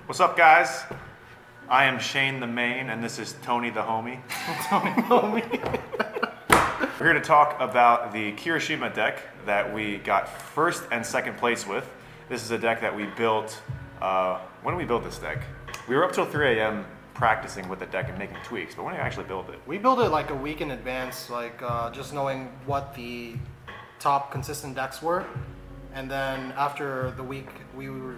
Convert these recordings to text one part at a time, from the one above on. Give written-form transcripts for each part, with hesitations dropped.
What's up, guys? I am Shane the Main, and this is Tony the Homie. Tony the Homie. We're here to talk about the Kirishima deck that we got first and second place with. This is a deck that we built. When did we build this deck? We were up till 3 a.m. practicing with the deck and making tweaks, but when did we actually build it? We built it like a week in advance, just knowing what the top consistent decks were. And then after the week, we were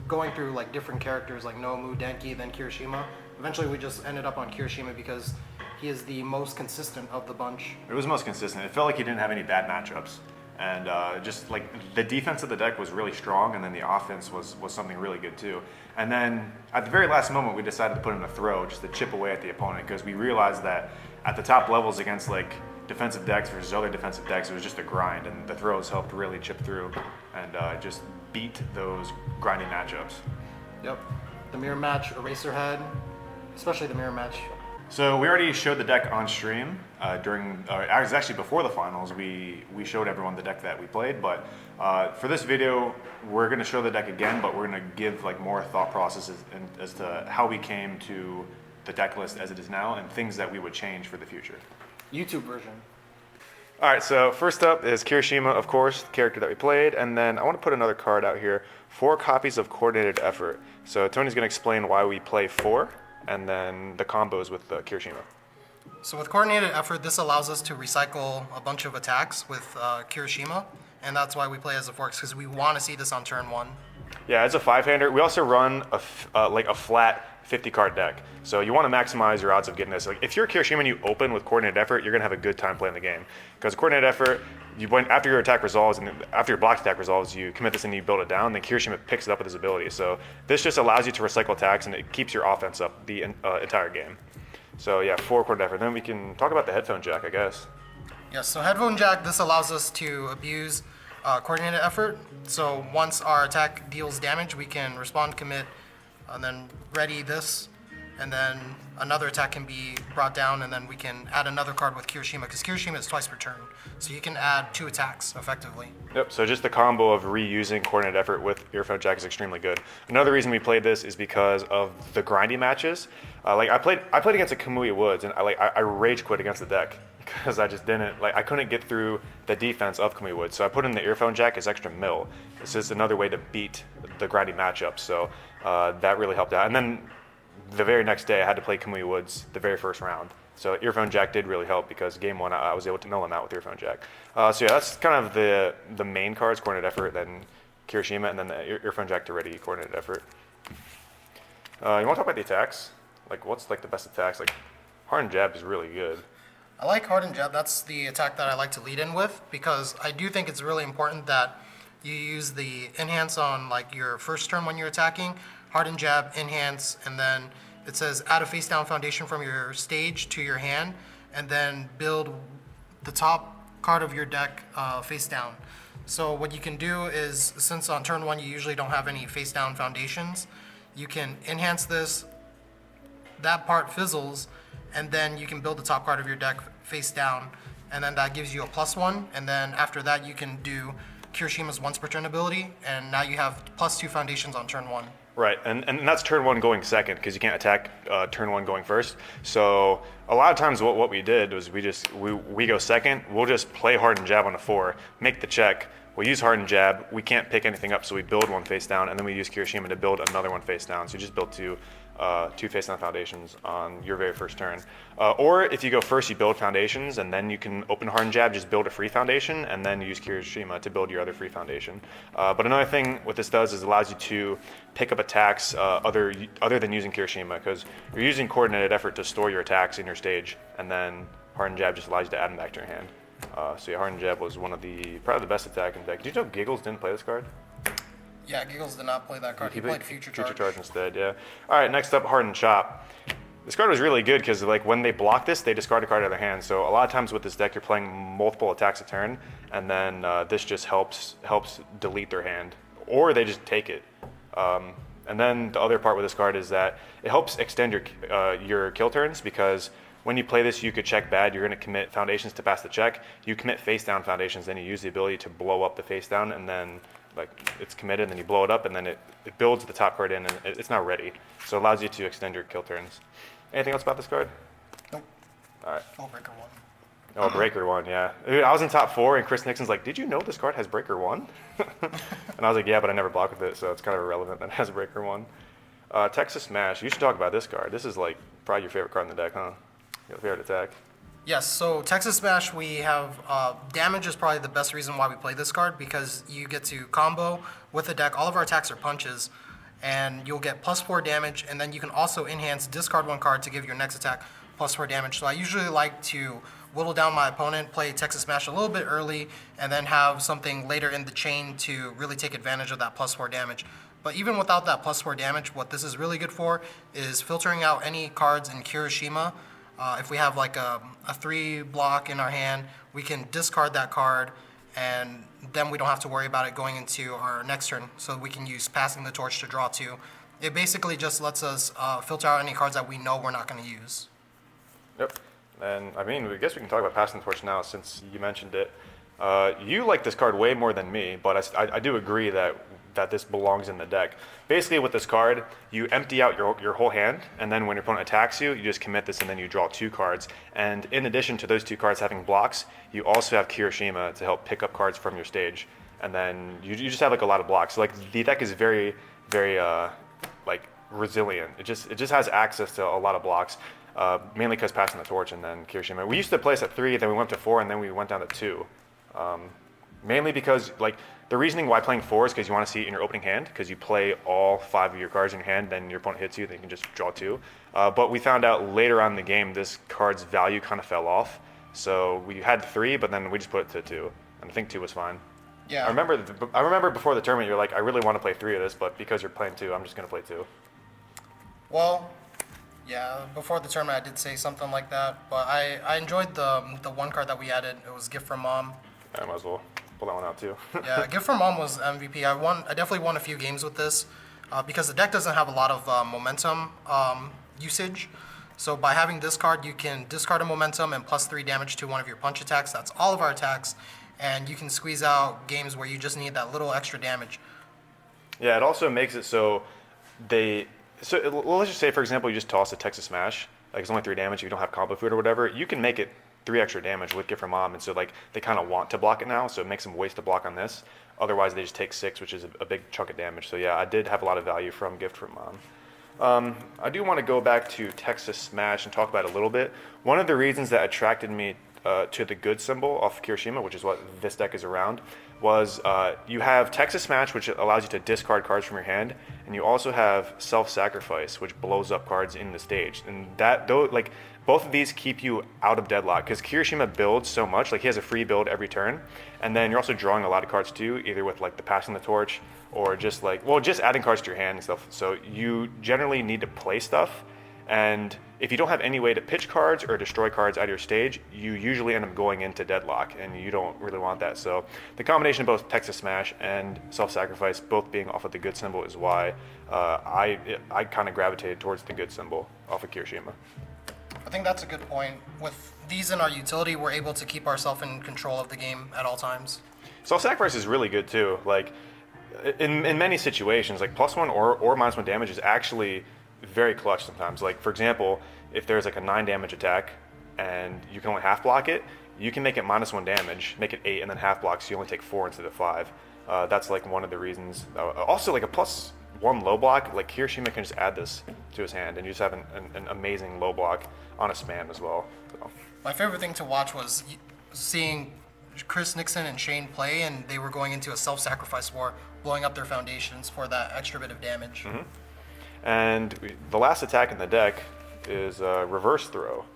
going through like different characters like Nomu, Denki, then Kirishima. Eventually we just ended up on Kirishima because he is the most consistent of the bunch. It was most consistent. It felt like he didn't have any bad matchups. And just like the defense of the deck was really strong, and then the offense was something really good too. And then at the very last moment, we decided to put in a throw just to chip away at the opponent, because we realized that at the top levels against like defensive decks versus other defensive decks, it was just a grind, and the throws helped really chip through and just beat those grinding matchups. Yep. The mirror match, Eraserhead, especially the mirror match. So we already showed the deck on stream it was actually before the finals. We showed everyone the deck that we played, but for this video, we're going to show the deck again, but we're going to give like more thought processes as to how we came to the deck list as it is now and things that we would change for the future. YouTube version. All right, so first up is Kirishima, of course, the character that we played, and then I want to put another card out here, 4 copies of Coordinated Effort. So Tony's going to explain why we play 4, and then the combos with Kirishima. So with Coordinated Effort, this allows us to recycle a bunch of attacks with Kirishima, and that's why we play as a forks, because we want to see this on turn 1. Yeah, as a 5-hander, we also run a flat 50-card deck. So you want to maximize your odds of getting this. Like if you're Kirishima and you open with Coordinated Effort, you're going to have a good time playing the game. Because Coordinated Effort, after your attack resolves and after your blocked attack resolves, you commit this and you build it down, then Kirishima picks it up with his ability. So this just allows you to recycle attacks, and it keeps your offense up the entire game. So yeah, 4 Coordinated Effort. Then we can talk about the Headphone Jack, I guess. Yes, so Headphone Jack, this allows us to abuse Coordinated Effort. So once our attack deals damage, we can respond, commit, and then ready this, and then another attack can be brought down, and then we can add another card with Kirishima, because Kirishima is twice per turn. So you can add 2 attacks effectively. Yep, so just the combo of reusing Coordinated Effort with Earphone Jack is extremely good. Another reason we played this is because of the grindy matches. I played against a Kamui Woods, and I rage quit against the deck because I just didn't, I couldn't get through the defense of Kamui Woods. So I put in the Earphone Jack as extra mill. It's just another way to beat the grindy matchups. So that really helped out. And then the very next day I had to play Kamui Woods the very first round. So Earphone Jack did really help because game 1 I was able to mill him out with Earphone Jack. So yeah, that's kind of the main cards, Coordinated Effort, then Kirishima, and then the Earphone Jack to ready Coordinated Effort. You want to talk about the attacks? Like what's like the best attacks? Like Hardened Jab is really good. I like Hardened Jab. That's the attack that I like to lead in with, because I do think it's really important that you use the enhance on like your first turn when you're attacking. Hardened Jab, enhance, and then it says add a face down foundation from your stage to your hand, and then build the top card of your deck face down. So what you can do is, since on turn 1 you usually don't have any face down foundations, you can enhance this, that part fizzles, and then you can build the top card of your deck face down, and then that gives you a +1, and then after that you can do Kirishima's once per turn ability, and now you have +2 foundations on turn 1. Right, and that's turn 1 going second, because you can't attack turn 1 going first. So a lot of times what we did was we go second, we'll just play Hardened Jab on a 4, make the check, we'll use Hardened Jab, we can't pick anything up, so we build 1 face down, and then we use Kirishima to build another 1 face down. So you just build 2 face down foundations on your very first turn. Or if you go first, you build foundations, and then you can open Hardened Jab, just build a free foundation, and then use Kirishima to build your other free foundation. But another thing what this does is it allows you to pick up attacks other than using Kirishima, because you're using Coordinated Effort to store your attacks in your stage, and then Hardened Jab just allows you to add them back to your hand. So yeah, Hardened Jab was probably the best attack in the deck. Did you know Giggles didn't play this card? Yeah, Giggles did not play that card. He played Future Charge. Future Charge instead, yeah. All right, next up, Hardened Chop. This card was really good because like when they block this, they discard a card out of their hand. So a lot of times with this deck, you're playing multiple attacks a turn, and then this just helps delete their hand, or they just take it. And then the other part with this card is that it helps extend your kill turns, because when you play this, you could check bad. You're going to commit foundations to pass the check. You commit face down foundations, then you use the ability to blow up the face down, and then like it's committed, and then you blow it up, and then it builds the top card in, and it's now ready. So it allows you to extend your kill turns. Anything else about this card? Nope. All right. Oh, breaker 1. Oh, breaker 1, yeah. I was in top 4, and Chris Nixon's like, "Did you know this card has breaker 1?" And I was like, "Yeah, but I never block with it, so it's kind of irrelevant that it has breaker 1." Texas Smash. You should talk about this card. This is like probably your favorite card in the deck, huh? Your favorite attack. Yes, so Texas Smash, we have damage is probably the best reason why we play this card, because you get to combo with the deck. All of our attacks are punches, and you'll get +4 damage, and then you can also enhance, discard 1 card to give your next attack +4 damage. So I usually like to whittle down my opponent, play Texas Smash a little bit early, and then have something later in the chain to really take advantage of that +4 damage. But even without that +4 damage, what this is really good for is filtering out any cards in Kirishima. If we have like a 3 block in our hand, we can discard that card, and then we don't have to worry about it going into our next turn. So we can use passing the torch to draw 2. It basically just lets us filter out any cards that we know we're not going to use. Yep. And I mean, I guess we can talk about passing the torch now since you mentioned it. You like this card way more than me, but I do agree that this belongs in the deck. Basically, with this card, you empty out your whole hand, and then when your opponent attacks you, you just commit this, and then you draw 2 cards. And in addition to those 2 cards having blocks, you also have Kirishima to help pick up cards from your stage. And then you just have like a lot of blocks. So, like the deck is very, very like resilient. It just has access to a lot of blocks. Mainly because passing the torch and then Kirishima. We used to play this at 3, then we went to 4, and then we went down to 2. Mainly because like the reasoning why playing 4 is because you want to see it in your opening hand, because you play all 5 of your cards in your hand, then your opponent hits you, then you can just draw 2. But we found out later on in the game this card's value kind of fell off. So we had 3, but then we just put it to 2, and I think 2 was fine. Yeah. I remember before the tournament you're like, I really want to play 3 of this, but because you're playing 2, I'm just going to play 2. Well, yeah, before the tournament I did say something like that, but I enjoyed the 1 card that we added. It was Gift from Mom. I might as well pull that one out too. Yeah, Gift from Mom was MVP. I definitely won a few games with this because the deck doesn't have a lot of momentum usage. So by having this card, you can discard a momentum and +3 damage to one of your punch attacks. That's all of our attacks, and you can squeeze out games where you just need that little extra damage. Yeah, it also makes it so let's just say, for example, you just toss a Texas Smash, like it's only 3 damage, if you don't have combo food or whatever, you can make it 3 extra damage with Gift from Mom, and so like they kind of want to block it now, so it makes them waste a block on this. Otherwise, they just take 6, which is a big chunk of damage. So yeah, I did have a lot of value from Gift from Mom. I do want to go back to Texas Smash and talk about it a little bit. One of the reasons that attracted me to the good symbol off Kirishima, which is what this deck is around, was you have Texas Smash, which allows you to discard cards from your hand, and you also have Self-Sacrifice, which blows up cards in the stage. And both of these keep you out of deadlock, because Kirishima builds so much. Like, he has a free build every turn, and then you're also drawing a lot of cards too, either with like the passing the torch or just just adding cards to your hand and stuff. So you generally need to play stuff, and if you don't have any way to pitch cards or destroy cards out of your stage, you usually end up going into deadlock, and you don't really want that. So the combination of both Texas Smash and Self-Sacrifice, both being off of the good symbol, is why I kind of gravitated towards the good symbol off of Kirishima. I think that's a good point. With these in our utility, we're able to keep ourselves in control of the game at all times. Self-Sacrifice is really good too. Like in many situations, like +1 or -1 damage is actually very clutch sometimes. Like, for example, if there's like a 9 damage attack and you can only half block it, you can make it -1 damage, make it 8, and then half block, so you only take 4 instead of 5. That's like one of the reasons. Also, like a +1 low block, like Kirishima can just add this to his hand, and you just have an amazing low block on a spam as well. So. My favorite thing to watch was seeing Chris Nixon and Shane play, and they were going into a self-sacrifice war, blowing up their foundations for that extra bit of damage. Mm-hmm. And the last attack in the deck is Reverse Throw.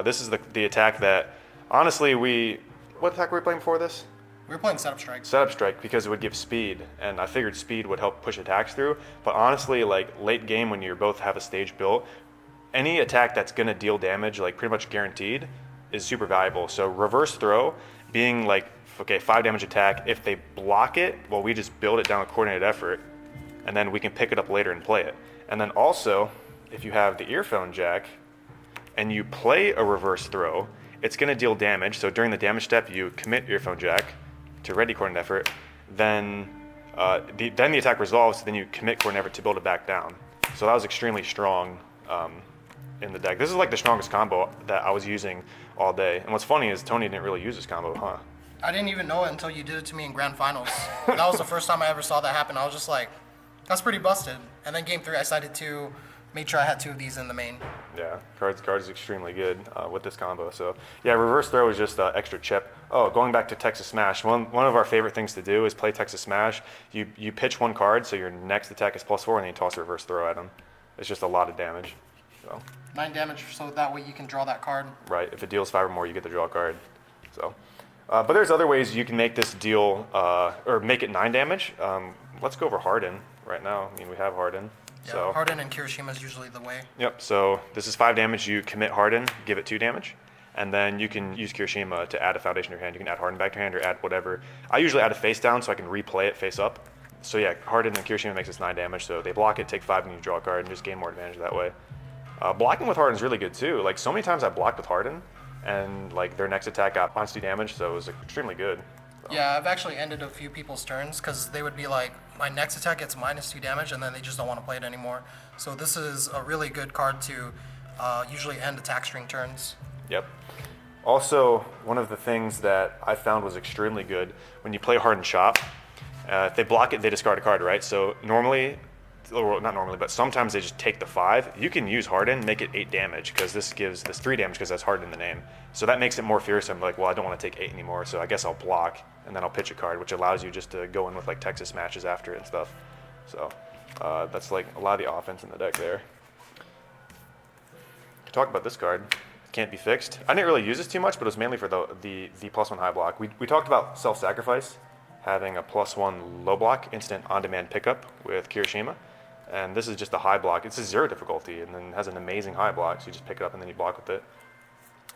This is the attack that, honestly, what attack were we playing before this? We were playing Setup Strike. Setup Strike, because it would give speed, and I figured speed would help push attacks through. But honestly, like late game when you both have a stage built, any attack that's going to deal damage, like pretty much guaranteed, is super valuable. So Reverse Throw being like, okay, 5 damage attack, if they block it, well, we just build it down with coordinated effort, and then we can pick it up later and play it. And then also, if you have the Earphone Jack, and you play a Reverse Throw, it's going to deal damage. So during the damage step, you commit Earphone Jack to ready coordinated effort. then then the attack resolves, so then you commit core never to build it back down. So that was extremely strong in the deck. This is like the strongest combo that I was using all day. And what's funny is Tony didn't really use this combo, huh? I didn't even know it until you did it to me in grand finals. That was the first time I ever saw that happen. I was just like, that's pretty busted. And then game 3, I decided to make sure I had 2 of these in the main. Yeah, cards is extremely good with this combo. So yeah, reverse throw is just extra chip. Oh, going back to Texas Smash, one of our favorite things to do is play Texas Smash. You pitch 1 card, so your next attack is +4, and then you toss a reverse throw at them. It's just a lot of damage. So 9 damage, so that way you can draw that card. right, if it deals 5 or more, you get to draw a card. So, but there's other ways you can make this deal or make it 9 damage. Let's go over Harden right now. I mean, we have Harden. Yeah, So Harden and Kirishima is usually the way. yep. So this is 5 damage. You commit Harden, give it 2 damage, and then you can use Kirishima to add a foundation to your hand. You can add Harden back to your hand or add whatever. I usually add a face down so I can replay it face up. So yeah, Harden and Kirishima makes this 9 damage. So they block it, take 5, and you draw a card and just gain more advantage that way. Blocking with Harden is really good too. Like so many times I blocked with Harden, and like their next attack got -2 damage, so it was extremely good. So. Yeah, I've actually ended a few people's turns because they would be like, my next attack gets -2 damage, and then they just don't want to play it anymore. So this is a really good card to usually end attack string turns. Yep. Also, one of the things that I found was extremely good when you play Hardened Chop, if they block it, they discard a card, right? So normally, or not normally, but sometimes they just take the 5. You can use Harden, make it 8 damage, because this gives this 3 damage because that's Harden in the name. So that makes it more fearsome. Like, well, I don't want to take 8 anymore, so I guess I'll block, and then I'll pitch a card, which allows you just to go in with like Texas matches after it and stuff. So that's like a lot of the offense in the deck there. Talk about this card. Can't Be Fixed. I didn't really use this too much, but it was mainly for the +1 high block. We talked about self-sacrifice, having a +1 low block instant on-demand pickup with Kirishima. And this is just a high block. It's a 0 difficulty, and then has an amazing high block, so you just pick it up and then you block with it.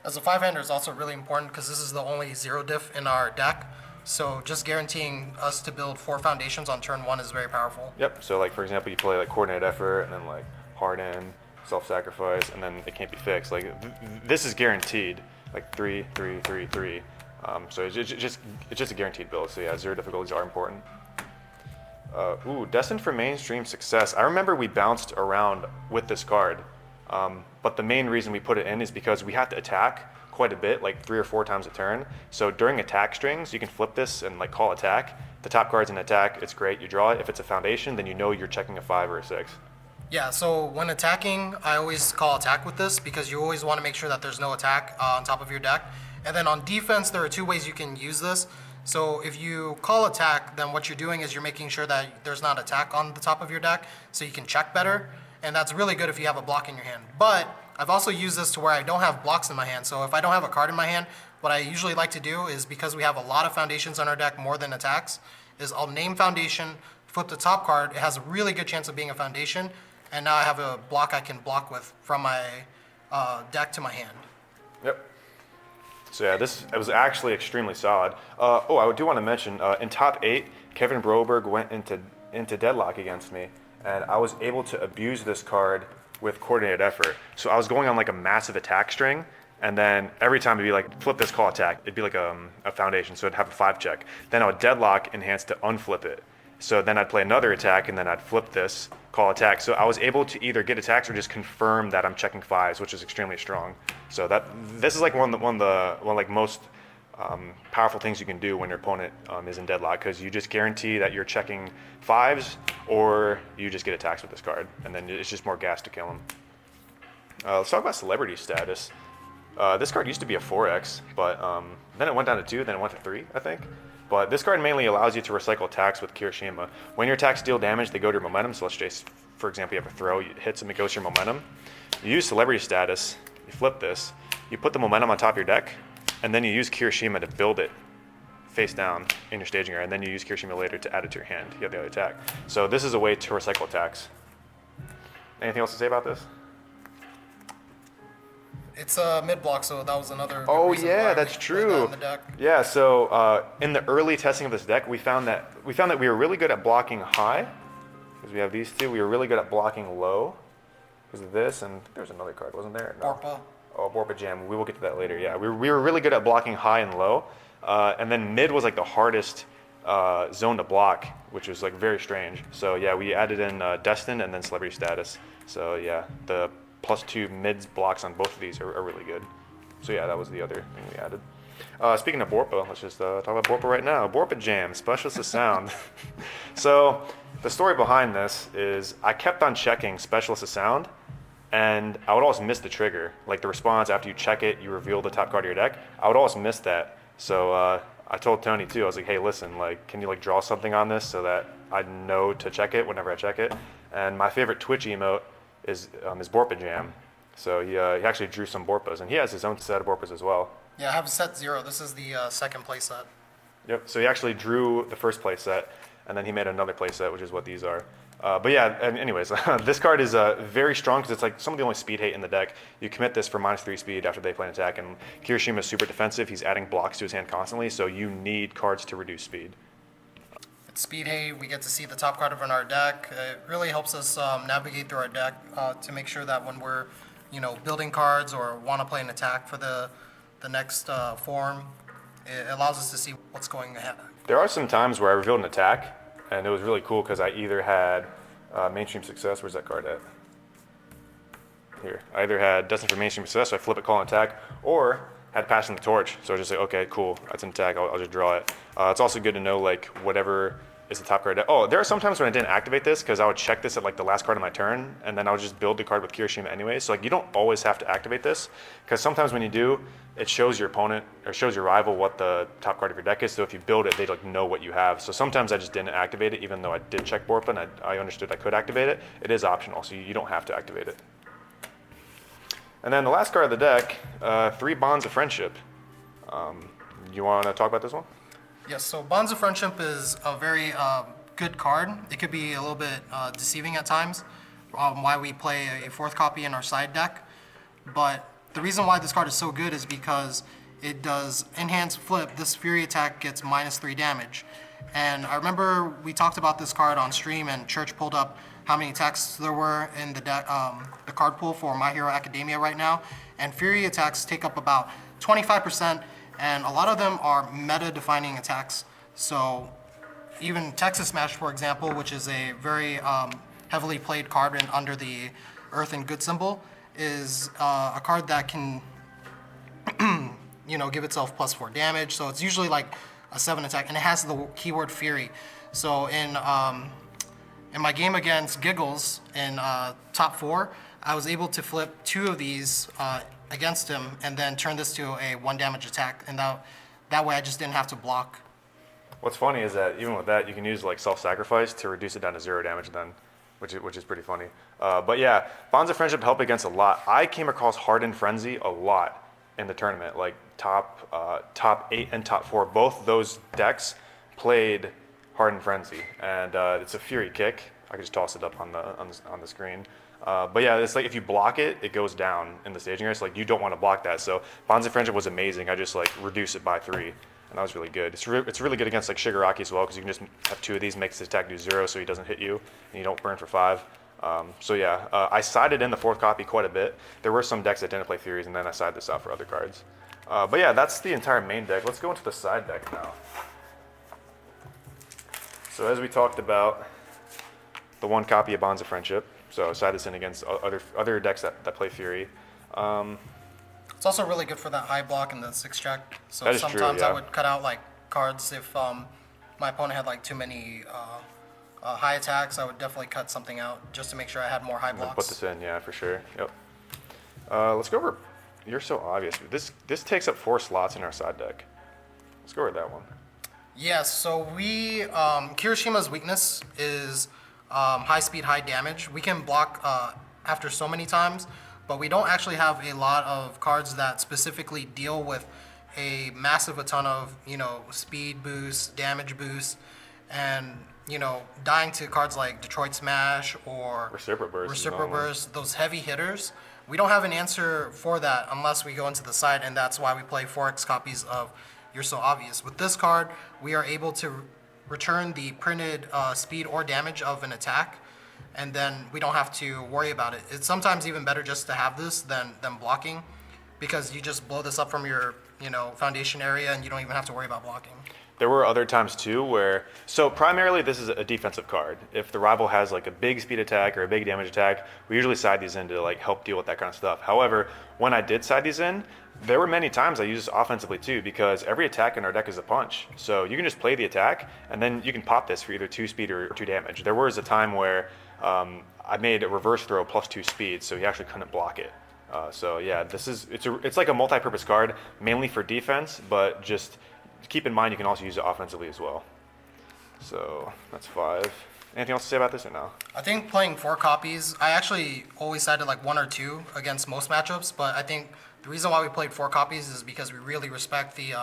As a 5-hander is also really important because this is the only 0 diff in our deck. So just guaranteeing us to build 4 foundations on turn 1 is very powerful. Yep, so like for example, you play like Coordinated Effort, and then like Harden, self-sacrifice, and then it can't be fixed. Like this is guaranteed, like 3, 3, 3, 3. So it's just a guaranteed build. So yeah, 0 difficulties are important. Destined for mainstream success. I remember we bounced around with this card, but the main reason we put it in is because we have to attack quite a bit, like 3 or 4 times a turn. So during attack strings, you can flip this and like call attack. The top card's an attack, it's great, you draw it. If it's a foundation, then you know you're checking a 5 or a 6. Yeah, so when attacking, I always call attack with this because you always want to make sure that there's no attack on top of your deck. And then on defense, there are 2 ways you can use this. So if you call attack, then what you're doing is you're making sure that there's not attack on the top of your deck, so you can check better. And that's really good if you have a block in your hand. But I've also used this to where I don't have blocks in my hand. So if I don't have a card in my hand, what I usually like to do is, because we have a lot of foundations on our deck more than attacks, is I'll name foundation, flip the top card. It has a really good chance of being a foundation. And now I have a block I can block with from my deck to my hand. Yep. So yeah, it was actually extremely solid. I do want to mention, in top 8, Kevin Broberg went into deadlock against me, and I was able to abuse this card with Coordinated Effort. So I was going on like a massive attack string, and then every time it'd be like, flip this, call attack. It'd be like a foundation, so it'd have a 5 check. Then I would deadlock enhance to unflip it. So then I'd play another attack, and then I'd flip this, call attack. So I was able to either get attacks or just confirm that I'm checking 5s, which is extremely strong. So this is like one of the most powerful things you can do when your opponent is in deadlock, because you just guarantee that you're checking 5s or you just get attacks with this card, and then it's just more gas to kill him. Let's talk about celebrity status. This card used to be a 4x, but then it went down to 2, then it went to 3, I think. But this card mainly allows you to recycle attacks with Kirishima. When your attacks deal damage, they go to your momentum. So let's just, for example, you have a throw, it hits them, it goes to your momentum. You use celebrity status, you flip this, you put the momentum on top of your deck, and then you use Kirishima to build it face down in your staging area, and then you use Kirishima later to add it to your hand. You have the other attack. So this is a way to recycle attacks. Anything else to say about this? It's a mid block, so that was another. Oh reason yeah, why that's we true. put that in the deck. Yeah, so in the early testing of this deck, we found that we were really good at blocking high, because we have these 2. We were really good at blocking low, because of this, and there was another card, wasn't there? No. Borpo. Oh, Borpo Jam. We will get to that later. Yeah, we were really good at blocking high and low, and then mid was like the hardest zone to block, which was like very strange. So yeah, we added in Destined and then Celebrity Status. So yeah, the +2 mids blocks on both of these are really good. So yeah, that was the other thing we added. Speaking of Borpo, let's just talk about Borpo right now. Borpo Jam Specialist of Sound. So the story behind this is I kept on checking Specialist of Sound, and I would always miss the trigger. Like the response after you check it, you reveal the top card of your deck. I would always miss that. So I told Tony too. I was like, hey, listen, like, can you like draw something on this so that I know to check it whenever I check it? And my favorite Twitch emote is Borpo Jam. So he actually drew some Borpos, and he has his own set of Borpos as well. Yeah, I have set 0. This is the second play set. Yep. So he actually drew the first play set, and then he made another play set, which is what these are. But yeah, and anyways, this card is very strong because it's like some of the only speed hate in the deck. You commit this for -3 speed after they play an attack, and Kirishima is super defensive. He's adding blocks to his hand constantly, so you need cards to reduce speed. It's speed hate. We get to see the top card of our deck. It really helps us navigate through our deck to make sure that when we're, building cards or want to play an attack for the next form, it allows us to see what's going ahead. There are some times where I revealed an attack, and it was really cool because I either had Mainstream Success. Where's that card at? Here. I either had Destined for Mainstream Success, so I flip it, call an attack, or had Passing the Torch. So I was just like, okay, cool, that's an attack, I'll just draw it. It's also good to know like whatever is the top card. Oh, there are some times when I didn't activate this because I would check this at like the last card of my turn, and then I would just build the card with Kirishima anyway. So like you don't always have to activate this because sometimes when you do, it shows your opponent or shows your rival what the top card of your deck is. So if you build it, they like know what you have. So sometimes I just didn't activate it, even though I did check Borpo and I understood I could activate it. It is optional, so you don't have to activate it. And then the last card of the deck, 3 Bonds of Friendship. You want to talk about this one? Yes, so Bonds of Friendship is a very good card. It could be a little bit deceiving at times, why we play a 4th copy in our side deck. But the reason why this card is so good is because it does enhance flip. This Fury attack gets -3 damage. And I remember we talked about this card on stream, and Church pulled up how many attacks there were in the card pool for My Hero Academia right now. And Fury attacks take up about 25%, and a lot of them are meta-defining attacks. So even Texas Smash, for example, which is a very heavily played card under the Earth and Good symbol, is a card that can give itself +4 damage. So it's usually like a 7 attack, and it has the keyword Fury. So in my game against Giggles in top 4, I was able to flip 2 of these against him and then turn this to a 1 damage attack, and that way I just didn't have to block. What's funny is that even with that, you can use like self-sacrifice to reduce it down to 0 damage then, which is pretty funny. But yeah, Bonds of Friendship help against a lot. I came across Hardened Frenzy a lot in the tournament, like top 8 and top 4. Both those decks played Hardened Frenzy, and it's a Fury kick. I can just toss it up on the screen. But yeah, it's like if you block it, it goes down in the staging area. So like you don't want to block that. So Bonds of Friendship was amazing. I just like reduced it by 3, and that was really good. It's really good against like Shigaraki as well, because you can just have 2 of these, makes the attack do 0, so he doesn't hit you, and you don't burn for 5. So yeah, I sided in the 4th copy quite a bit. There were some decks that didn't play Furies, and then I sided this out for other cards. But yeah, that's the entire main deck. Let's go into the side deck now. So as we talked about, the 1 copy of Bonds of Friendship. So side this in against other decks that play Fury. It's also really good for that high block and the 6-jack. So that is sometimes true, yeah. I would cut out like cards if my opponent had like too many high attacks. I would definitely cut something out just to make sure I had more high blocks. Put this in, yeah, for sure. Yep. Let's go over You're So Obvious. This takes up 4 slots in our side deck. Let's go over that one. Yes, so Kirishima's weakness is high speed, high damage. We can block after so many times, but we don't actually have a lot of cards that specifically deal with a massive ton of, speed boost, damage boost, and, dying to cards like Detroit Smash or Reciprocal Burst, those heavy hitters. We don't have an answer for that unless we go into the side, and that's why we play 4X copies of You're So Obvious. With this card, we are able to return the printed speed or damage of an attack, and then we don't have to worry about it. It's sometimes even better just to have this than blocking, because you just blow this up from your foundation area and you don't even have to worry about blocking. There were other times too where, so primarily this is a defensive card. If the rival has like a big speed attack or a big damage attack, we usually side these in to like help deal with that kind of stuff. However, when I did side these in, there were many times I used this offensively too, because every attack in our deck is a punch. So you can just play the attack and then you can pop this for either 2 speed or 2 damage. There was a time where I made a reverse throw plus 2 speed, so he actually couldn't block it. So yeah, it's like a multi-purpose card, mainly for defense, but just keep in mind you can also use it offensively as well. So that's 5. Anything else to say about this or no? I think playing 4 copies, I actually always sided like 1 or 2 against most matchups, but I think the reason why we played 4 copies is because we really respect the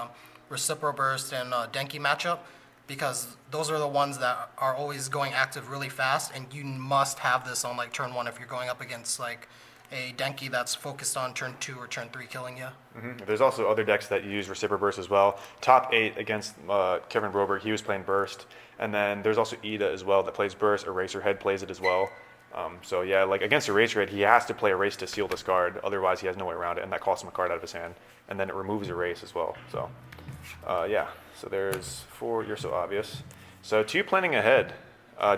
Reciprocal Burst and Denki matchup, because those are the ones that are always going active really fast, and you must have this on like turn 1 if you're going up against like a Denki that's focused on turn 2 or turn 3 killing you. Mm-hmm. There's also other decks that use Reciprocal Burst as well. Top 8 against Kevin Broberg, he was playing Burst. And then there's also Ida as well that plays Burst. Eraserhead plays it as well. So yeah, like against Eraserhead, he has to play Erase to seal this card. Otherwise, he has no way around it, and that costs him a card out of his hand. And then it removes Erase as well. So yeah, so there's 4 Youre So Obvious. So 2 planning ahead.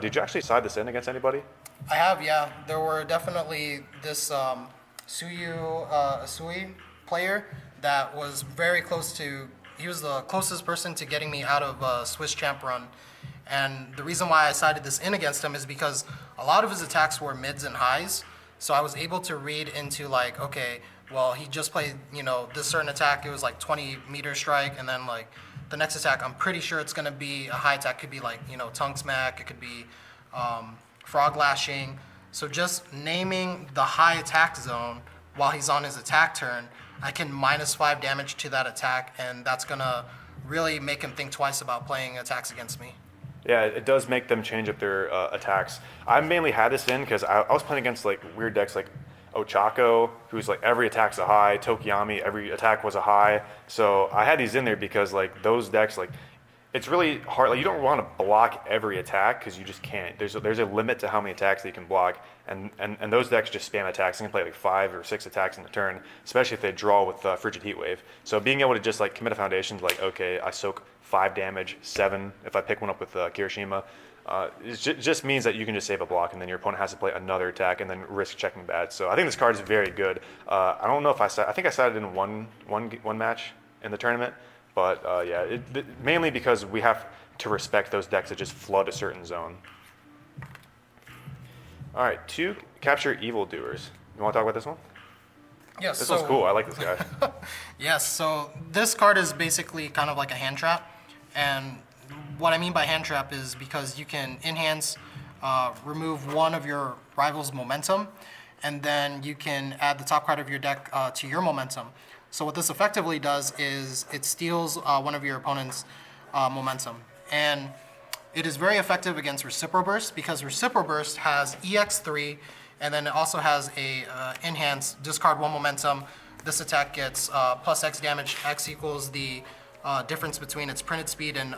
Did you actually side this in against anybody? I have, yeah. There were definitely this Suyu Asui player that was very close to, he was the closest person to getting me out of Swiss Champ run. And the reason why I sided this in against him is because a lot of his attacks were mids and highs. So I was able to read into like, okay, well, he just played, this certain attack. It was like 20-meter strike. And then like the next attack, I'm pretty sure it's going to be a high attack. Could be like, tongue smack. It could be frog lashing. So just naming the high attack zone while he's on his attack turn, I can -5 damage to that attack, and that's gonna really make him think twice about playing attacks against me. Yeah, it does make them change up their attacks. I mainly had this in because I was playing against like weird decks like Ochako, who's like every attack's a high, Tokiyami, every attack was a high. So I had these in there because like those decks, like it's really hard. Like you don't want to block every attack because you just can't. There's a limit to how many attacks that you can block, and those decks just spam attacks. You can play like 5 or 6 attacks in the turn, especially if they draw with Frigid Heatwave. So being able to just like commit a foundation, like okay, I soak 5 damage, 7 if I pick one up with Kirishima. It just means that you can just save a block, and then your opponent has to play another attack and then risk checking bad. So I think this card is very good. I don't know if I think I sided in one match in the tournament. But yeah, mainly because we have to respect those decks that just flood a certain zone. All right, 2 capture evildoers. You want to talk about this one? Yes. This one's cool. I like this guy. Yes. So this card is basically kind of like a hand trap, and what I mean by hand trap is because you can enhance, remove one of your rival's momentum, and then you can add the top card of your deck to your momentum. So what this effectively does is it steals one of your opponent's momentum. And it is very effective against Reciprocal Burst because Reciprocal Burst has EX3, and then it also has a enhance, discard 1 momentum. This attack gets plus X damage. X equals the difference between its printed speed and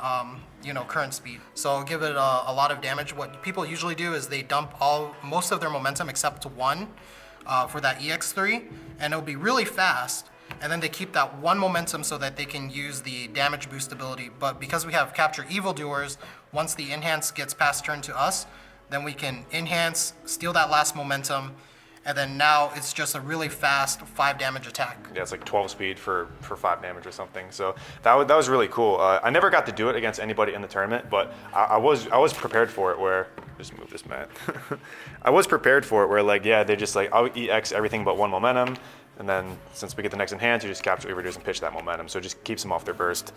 current speed. So I'll give it a lot of damage. What people usually do is they dump most of their momentum except 1 for that EX3, and it'll be really fast. And then they keep that 1 momentum so that they can use the damage boost ability. But because we have Capture Evildoers, once the enhance gets past turn to us, then we can enhance, steal that last momentum, and then now it's just a really fast 5 damage attack. Yeah, it's like 12 speed for 5 damage or something. So that was really cool. I never got to do it against anybody in the tournament, but I was prepared for it where, just move this mat. I was prepared for it where like, yeah, they just like, I'll EX everything but 1 momentum. And then since we get the next enhance, you just capture evildoers and pitch that momentum. So it just keeps them off their burst.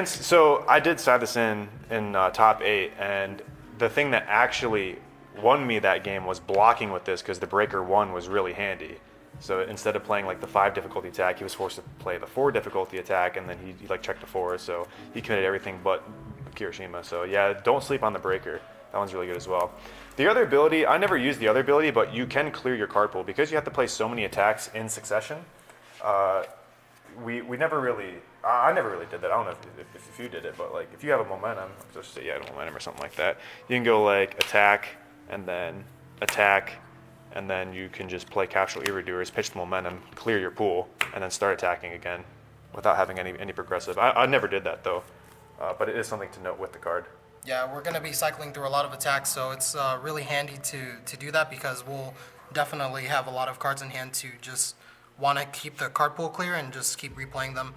So I did side this in top 8, and the thing that actually won me that game was blocking with this because the breaker 1 was really handy. So instead of playing like the 5 difficulty attack, he was forced to play the 4 difficulty attack, and then he like checked the 4, so he committed everything but Kirishima. So yeah, don't sleep on the breaker. That one's really good as well. The other ability, I never used the other ability, but you can clear your card pool because you have to play so many attacks in succession. We never really, I never really did that. I don't know if you did it, but like if you have a momentum, just say you had a momentum or something like that, you can go like attack, and then you can just play Capture Evildoers, pitch the momentum, clear your pool, and then start attacking again. without having any progressive. I never did that though, but it is something to note with the card. Yeah, we're going to be cycling through a lot of attacks, so it's really handy to do that because we'll definitely have a lot of cards in hand to just want to keep the card pool clear and just keep replaying them.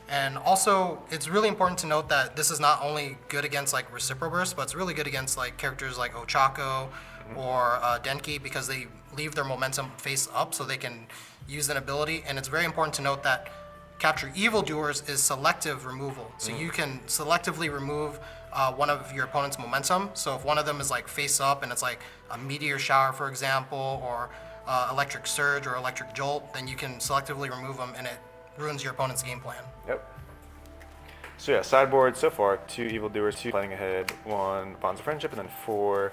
And also, it's really important to note that this is not only good against like Reciprocal Burst, but it's really good against like characters like Ochako or Denki because they leave their momentum face up so they can use an ability. And it's very important to note that Capture Evildoers is selective removal. So you can selectively remove one of your opponent's momentum. So if one of them is like face up and it's like a Meteor Shower, for example, or Electric Surge or Electric Jolt, then you can selectively remove them and it ruins your opponent's game plan. Yep. So yeah, sideboard so far, 2 Evildoers, 2 Planning Ahead, 1 Bonds of Friendship, and then 4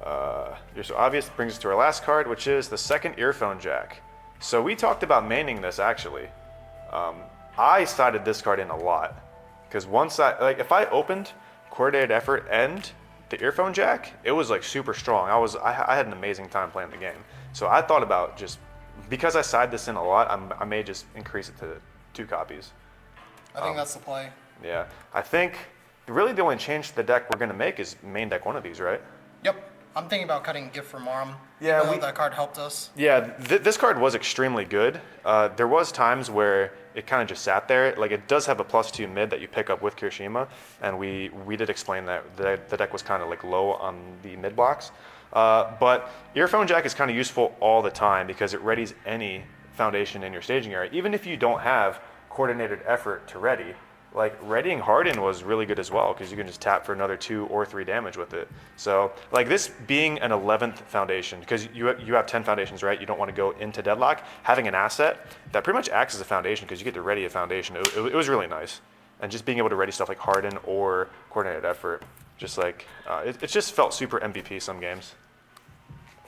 Youre So Obvious. Brings us to our last card, which is the second Earphone Jack. So we talked about maining this actually. I sided this card in a lot because once if I opened Coordinated Effort and the Earphone Jack, it was like super strong. I had an amazing time playing the game. So I thought about just, because I side this in a lot, I may just increase it to 2 copies. I think that's the play. Yeah, I think really the only change to the deck we're gonna make is main deck one of these, right? Yep. I'm thinking about cutting Gift from Arm. Yeah, even though that card helped us. Yeah, this card was extremely good. There was times where it kind of just sat there. Like it does have a +2 mid that you pick up with Kirishima, and we did explain that the deck was kind of like low on the mid blocks. But Earphone Jack is kind of useful all the time because it readies any foundation in your staging area, even if you don't have Coordinated Effort to ready. Like readying Harden was really good as well because you can just tap for another 2 or 3 damage with it. So like this being an 11th foundation, because you have 10 foundations, right? You don't want to go into deadlock. Having an asset that pretty much acts as a foundation because you get to ready a foundation. It was really nice. And just being able to ready stuff like Harden or Coordinated Effort, just like it just felt super MVP some games.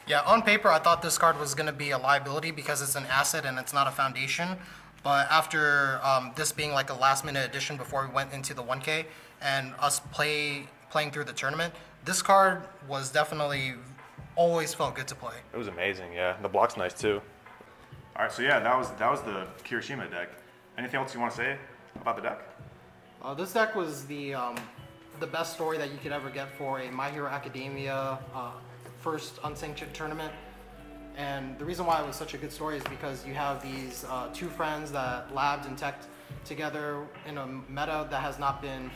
Yeah, on paper I thought this card was going to be a liability because it's an asset and it's not a foundation. But after this being like a last-minute addition before we went into the 1K and us playing through the tournament, this card was definitely always felt good to play. It was amazing, yeah. The block's nice too. All right, so yeah, that was the Kirishima deck. Anything else you want to say about the deck? This deck was the best story that you could ever get for a My Hero Academia first unsanctioned tournament. And the reason why it was such a good story is because you have these 2 friends that labbed and teched together in a meta that has not been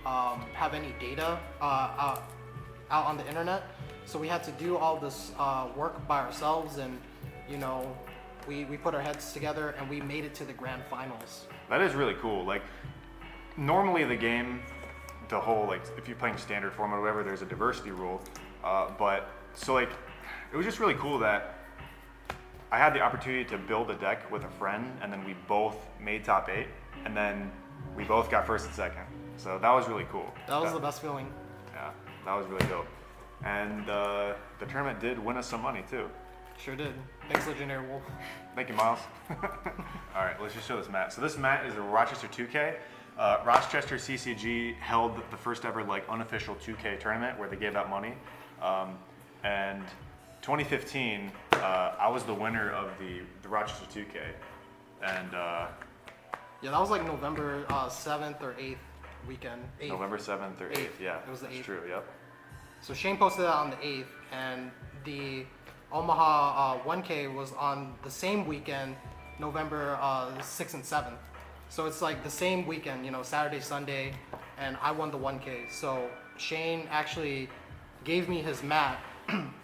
have any data out on the internet. So we had to do all this work by ourselves, and you know, we put our heads together and we made it to the grand finals. That is really cool. Like normally the game, the whole like if you're playing standard format or whatever, there's a diversity rule. But so like it was just really cool that I had the opportunity to build a deck with a friend, and then we both made top 8, and then we both got first and second. So that was really cool. That was the best feeling. Yeah, that was really dope. And the tournament did win us some money too. Sure did. Thanks, Legendary Wolf. Thank you, Miles. All right, let's just show this mat. So this mat is a Rochester 2K. Rochester CCG held the first ever like unofficial 2K tournament where they gave out money. And 2015, I was the winner of the Rochester 2K, and yeah, that was like November 7th or 8th weekend. 8th. November 7th or 8th, yeah, it was the 8th. It's true, yep. So Shane posted that on the 8th, and the Omaha 1K was on the same weekend, November 6th and 7th. So it's like the same weekend, you know, Saturday, Sunday, and I won the 1K. So Shane actually gave me his mat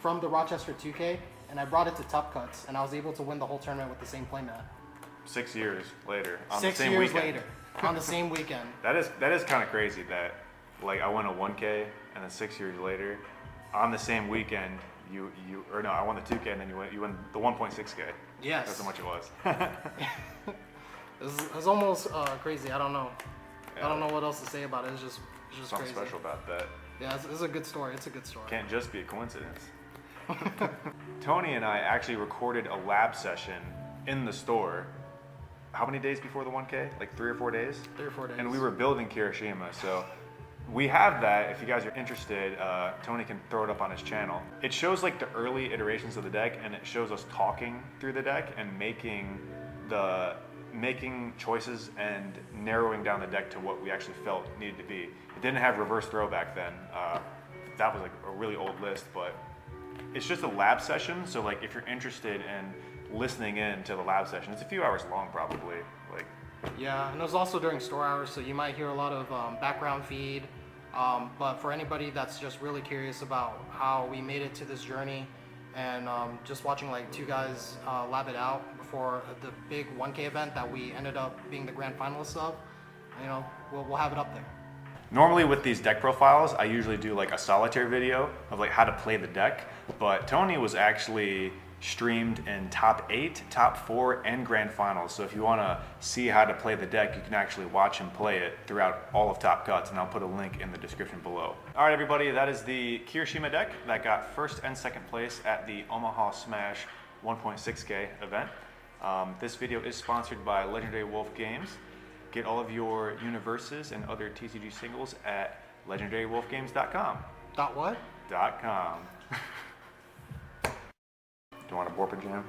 from the Rochester 2K, and I brought it to Top Cuts, and I was able to win the whole tournament with the same playmat. 6 years later, on 6 the same years weekend. later, on the same weekend. That is kind of crazy that like I won a 1K, and then 6 years later, on the same weekend, I won the 2K, and then you won the 1.6K. Yes. That's how much it was. It was almost crazy. I don't know. Yeah. I don't know what else to say about it. It's just Something crazy. special about that. Yeah, it's a good story. It's a good story. Can't just be a coincidence. Tony and I actually recorded a lab session in the store. How many days before the 1K? Like 3 or 4 days? 3 or 4 days. And we were building Kirishima, so we have that. If you guys are interested, Tony can throw it up on his channel. It shows like the early iterations of the deck, and it shows us talking through the deck and making making choices and narrowing down the deck to what we actually felt needed to be. It didn't have reverse throw back then. That was like a really old list, but it's just a lab session. So like if you're interested in listening in to the lab session, it's a few hours long probably. Like, yeah, and it was also during store hours, so you might hear a lot of background feed. But for anybody that's just really curious about how we made it to this journey and just watching like two guys lab it out before the big 1K event that we ended up being the grand finalists of, you know, we'll have it up there. normally with these deck profiles, I usually do like a solitaire video of like how to play the deck, but Tony was actually streamed in top 8, top 4, and grand finals. So if you want to see how to play the deck, you can actually watch him play it throughout all of Top Cuts, and I'll put a link in the description below. All right, everybody, that is the Kirishima deck that got first and second place at the Omaha Smash 1.6K event. This video is sponsored by Legendary Wolf Games. Get all of your UniVersus and other TCG singles at legendarywolfgames.com. Dot what? .com. Do you want a Borpo Jam?